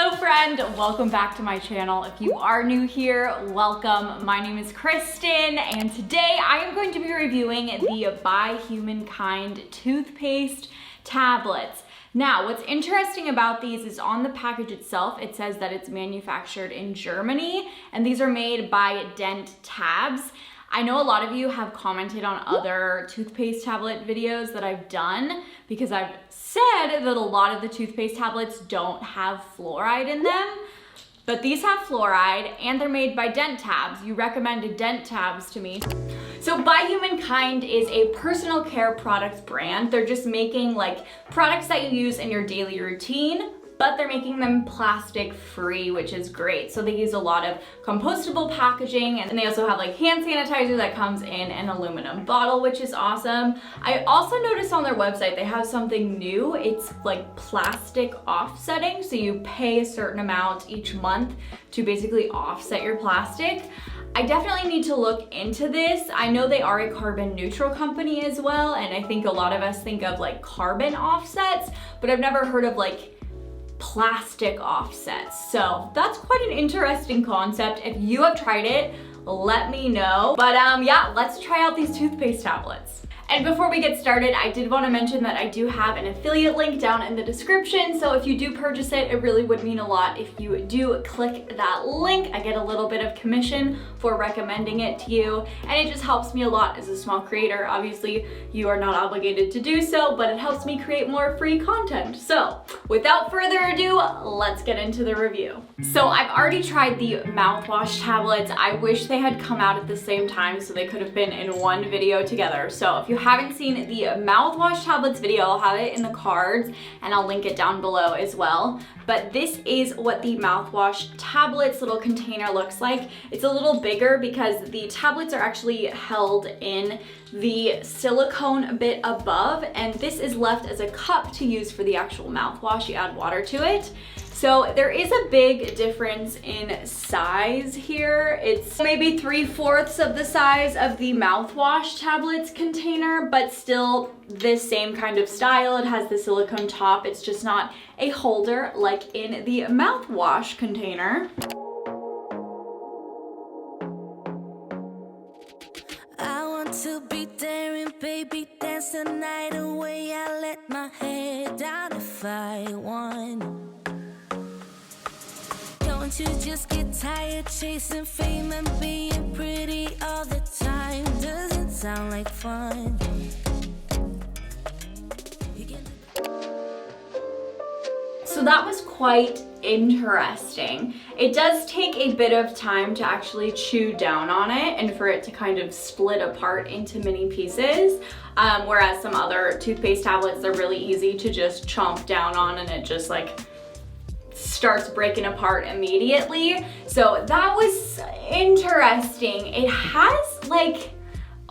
Hello friend, welcome back to my channel. If you are new here, welcome. My name is Kristen and today I am going to be reviewing the By Humankind Toothpaste tablets. Now, what's interesting about these is on the package itself, it says that it's manufactured in Germany and these are made by Denttabs. I know a lot of you have commented on other toothpaste tablet videos that I've done because I've said that a lot of the toothpaste tablets don't have fluoride in them, but these have fluoride and they're made by Denttabs. You recommended Denttabs to me. So By Humankind is a personal care products brand. They're just making like products that you use in your daily routine, but they're making them plastic free, which is great. So they use a lot of compostable packaging and they also have like hand sanitizer that comes in an aluminum bottle, which is awesome. I also noticed on their website, they have something new. It's like plastic offsetting. So you pay a certain amount each month to basically offset your plastic. I definitely need to look into this. I know they are a carbon neutral company as well. And I think a lot of us think of like carbon offsets, but I've never heard of like plastic offsets. So that's quite an interesting concept. If you have tried it, let me know. But yeah, let's try out these toothpaste tablets. And before we get started, I did want to mention that I do have an affiliate link down in the description. So if you do purchase it, it really would mean a lot if you do click that link. I get a little bit of commission for recommending it to you. And it just helps me a lot as a small creator. Obviously, you are not obligated to do so, but it helps me create more free content. So without further ado, let's get into the review. So I've already tried the mouthwash tablets. I wish they had come out at the same time so they could have been in one video together. So if you haven't seen the mouthwash tablets video, I'll have it in the cards and I'll link it down below as well. But this is what the mouthwash tablets little container looks like. It's a little bigger because the tablets are actually held in the silicone bit above, and this is left as a cup to use for the actual mouthwash. You add water to it. So there is a big difference in size here. It's maybe 3/4 of the size of the mouthwash tablets container, but still the same kind of style. It has the silicone top. It's just not a holder like in the mouthwash container. I want to be daring, baby, dance the night away. I let my head down if I want. Don't you just get tired chasing fame and being pretty all the time? Doesn't sound like fun. So that was quite interesting. It does take a bit of time to actually chew down on it and for it to kind of split apart into mini pieces. Whereas some other toothpaste tablets, they're really easy to just chomp down on and it just like starts breaking apart immediately. So that was interesting. It has like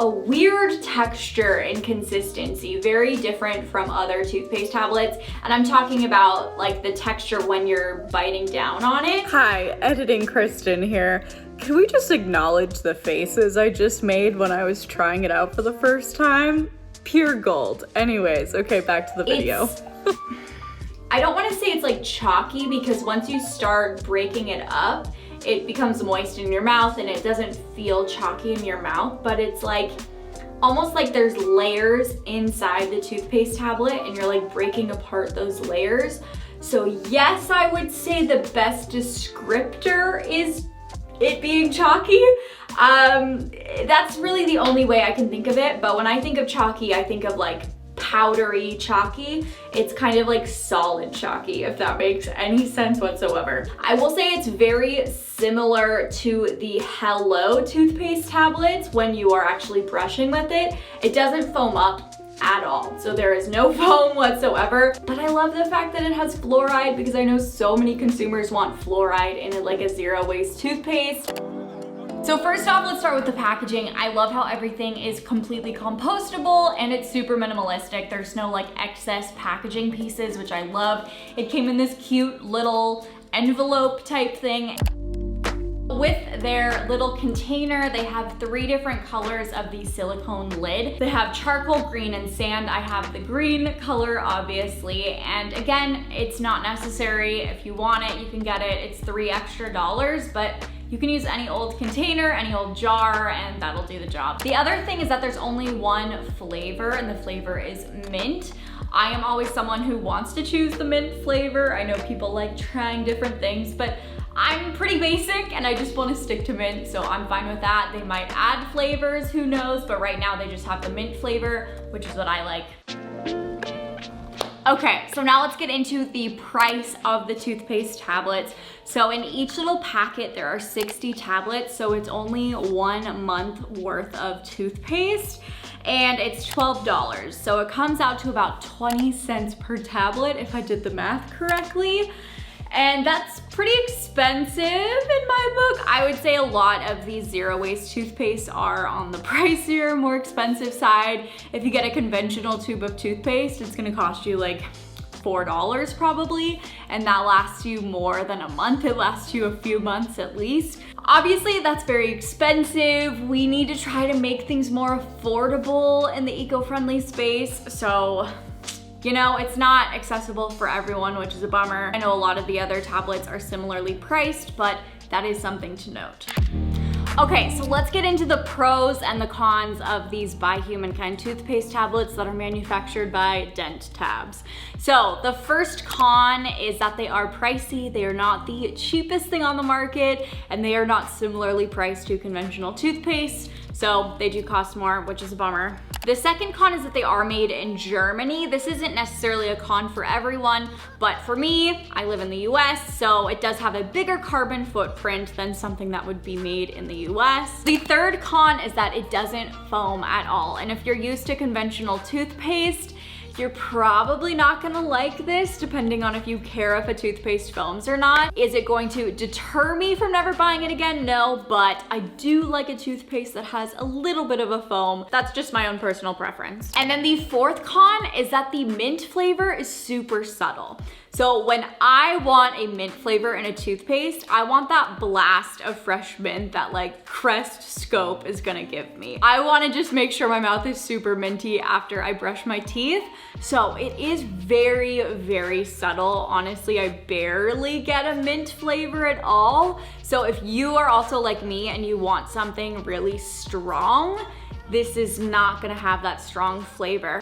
a weird texture and consistency, very different from other toothpaste tablets. And I'm talking about like the texture when you're biting down on it. Hi, editing Kristen here. Can we just acknowledge the faces I just made when I was trying it out for the first time? Pure gold. Anyways, okay, back to the video. I don't want to say it's like chalky because once you start breaking it up, it becomes moist in your mouth and it doesn't feel chalky in your mouth, but it's like almost like there's layers inside the toothpaste tablet and you're like breaking apart those layers. So yes, I would say the best descriptor is it being chalky. That's really the only way I can think of it, but when I think of chalky, I think of like powdery chalky. It's kind of like solid chalky, if that makes any sense whatsoever. I will say it's very similar to the Hello toothpaste tablets when you are actually brushing with it. It doesn't foam up at all. So there is no foam whatsoever, but I love the fact that it has fluoride because I know so many consumers want fluoride in like a zero waste toothpaste. So first off, let's start with the packaging. I love how everything is completely compostable and it's super minimalistic. There's no like excess packaging pieces, which I love. It came in this cute little envelope type thing. So with their little container, they have 3 different colors of the silicone lid. They have charcoal, green, and sand. I have the green color, obviously. And again, it's not necessary. If you want it, you can get it. It's $3 extra, but you can use any old container, any old jar, and that'll do the job. The other thing is that there's only one flavor, and the flavor is mint. I am always someone who wants to choose the mint flavor. I know people like trying different things, but I'm pretty basic and I just want to stick to mint, so I'm fine with that. They might add flavors, who knows, but right now they just have the mint flavor, which is what I like. Okay, so now let's get into the price of the toothpaste tablets. So in each little packet, there are 60 tablets, so it's only 1 month worth of toothpaste, and it's $12. So it comes out to about 20 cents per tablet, if I did the math correctly. And that's pretty expensive in my book. I would say a lot of these zero waste toothpaste are on the pricier, more expensive side. If you get a conventional tube of toothpaste, it's gonna cost you like $4 probably, and that lasts you more than a month. It lasts you a few months at least. Obviously, that's very expensive. We need to try to make things more affordable in the eco-friendly space, so you know, it's not accessible for everyone, which is a bummer. I know a lot of the other tablets are similarly priced, but that is something to note. Okay, so let's get into the pros and the cons of these By Humankind toothpaste tablets that are manufactured by Denttabs. So the first con is that they are pricey. They are not the cheapest thing on the market, and they are not similarly priced to conventional toothpaste. So they do cost more, which is a bummer. The second con is that they are made in Germany. This isn't necessarily a con for everyone, but for me, I live in the US, so it does have a bigger carbon footprint than something that would be made in the US. The third con is that it doesn't foam at all. And if you're used to conventional toothpaste, you're probably not gonna like this, depending on if you care if a toothpaste foams or not. Is it going to deter me from never buying it again? No, but I do like a toothpaste that has a little bit of a foam. That's just my own personal preference. And then the fourth con is that the mint flavor is super subtle. So when I want a mint flavor in a toothpaste, I want that blast of fresh mint that like Crest scope is gonna give me. I wanna just make sure my mouth is super minty after I brush my teeth. So it is very, very subtle. Honestly, I barely get a mint flavor at all. So if you are also like me and you want something really strong, this is not gonna have that strong flavor.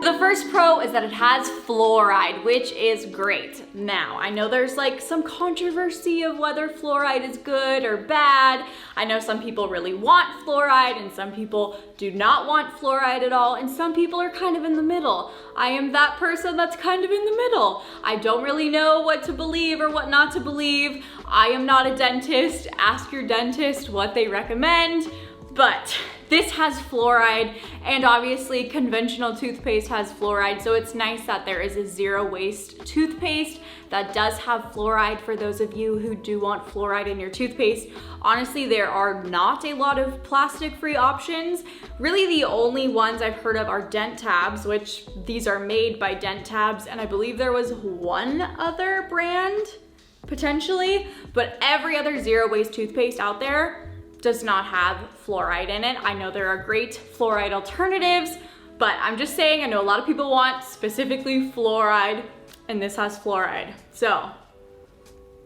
The first pro is that it has fluoride, which is great. Now, I know there's like some controversy of whether fluoride is good or bad. I know some people really want fluoride and some people do not want fluoride at all, and some people are kind of in the middle. I am that person that's kind of in the middle. I don't really know what to believe or what not to believe. I am not a dentist. Ask your dentist what they recommend. But this has fluoride, and obviously conventional toothpaste has fluoride, so it's nice that there is a zero waste toothpaste that does have fluoride for those of you who do want fluoride in your toothpaste. Honestly, there are not a lot of plastic-free options. Really, the only ones I've heard of are Denttabs, which these are made by Denttabs, and I believe there was one other brand, potentially, but every other zero waste toothpaste out there does not have fluoride in it. I know there are great fluoride alternatives, but I'm just saying, I know a lot of people want specifically fluoride, and this has fluoride. So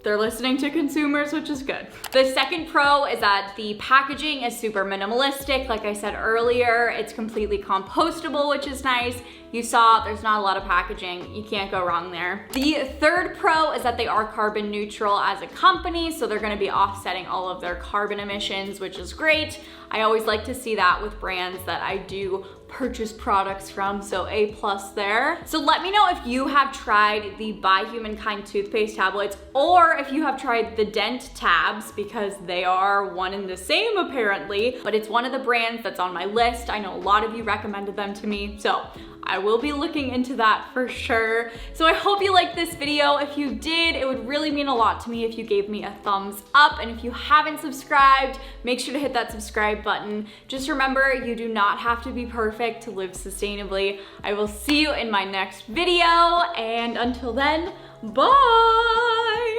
they're listening to consumers, which is good. The second pro is that the packaging is super minimalistic. Like I said earlier, it's completely compostable, which is nice. You saw there's not a lot of packaging. You can't go wrong there. The third pro is that they are carbon neutral as a company, so they're gonna be offsetting all of their carbon emissions, which is great. I always like to see that with brands that I do purchase products from, so A+ there. So let me know if you have tried the By Humankind toothpaste tablets, or if you have tried the Denttabs, because they are one and the same apparently, but it's one of the brands that's on my list. I know a lot of you recommended them to me, so I will be looking into that for sure. So I hope you liked this video. If you did, it would really mean a lot to me if you gave me a thumbs up. And if you haven't subscribed, make sure to hit that subscribe button. Just remember, you do not have to be perfect to live sustainably. I will see you in my next video, and until then, bye!